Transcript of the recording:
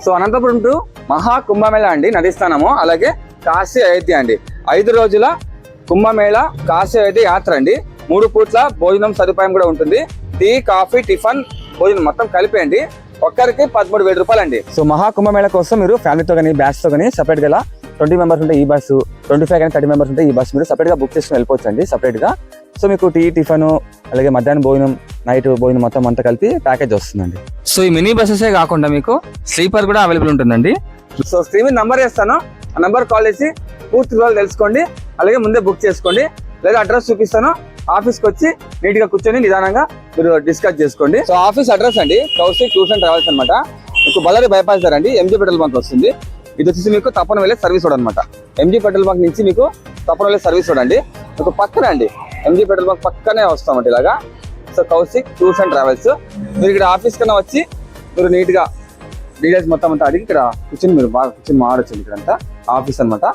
So Anantapuram to మహా కుంభమేళ అండి నది స్థానము, అలాగే కాశీ అయోధ్య అండి. 5 రోజుల కుంభమేళ కాశీ అయోధ్య యాత్ర అండి. 3 పూట్ల భోజనం సదుపాయం కూడా ఉంటుంది. టీ, కాఫీ, టిఫిన్, భోజనం మొత్తం కలిపి అండి ఒక్కరికి 13,000 రూపాయలు అండి. సో మహా కుంభమేళ కోసం మీరు ఫ్యామిలీతో కానీ బ్యాచ్ తో కానీ సపరేట్ గా 20 మెంబర్స్ ఉంటే ఈ బస్సు, 25 కానీ 30 మెంబర్స్ ఉంటే ఈ బస్సు మీరు సపరేట్ గా బుక్ చేసుకుని వెళ్ళిపోవచ్చు అండి సపరేట్ గా. సో మీకు టీ, టిఫిన్, అలాగే మధ్యాహ్నం భోజనం, నైట్ భోజనం మొత్తం అంతా కలిపి ప్యాకేజ్ వస్తుందండి. సో ఈ మినీ బస్సెసే కాకుండా మీకు స్లీపర్ కూడా అవైలబుల్ ఉంటుందండి. సో స్క్రీన్ మీద నంబర్ వేస్తాను, ఆ నంబర్ కాల్ చేసి పూర్తి వివరాలు తెలుసుకోండి, అలాగే ముందే బుక్ చేసుకోండి. లేదా అడ్రస్ చూపిస్తాను, ఆఫీస్కి వచ్చి నీట్ గా కూర్చొని నిదానంగా మీరు డిస్కస్ చేసుకోండి. సో ఆఫీస్ అడ్రస్ అండి కౌశిక్ టూర్స్ అండ్ ట్రావెల్స్ అనమాట. మీకు బళ్ళారి బైపాస్ దగ్గర అండి ఎంజీ పెట్రోల్ బంక్ వస్తుంది. ఇది వచ్చేసి మీకు తప్పన వెళ్ళే సర్వీస్ రోడ్ అనమాట. ఎంజీ పెట్రోల్ బంక్ నుంచి మీకు తప్పన వెళ్ళే సర్వీస్ రోడ్ అండి. మీకు పక్కనే అండి ఎంజీ పెట్రోల్ బంక్ పక్కనే వస్తామండి ఇలాగా. So Kaushik tours and travels. మీరు ఇక్కడ ఆఫీస్ కన్నా వచ్చి మీరు నీట్ గా డీటెయిల్స్ మొత్తం అంతా అడిగి ఇక్కడ కూర్చొని మీరు బాగా కూర్చొని మాడొచ్చు. ఇక్కడంతా ఆఫీస్ అనమాట.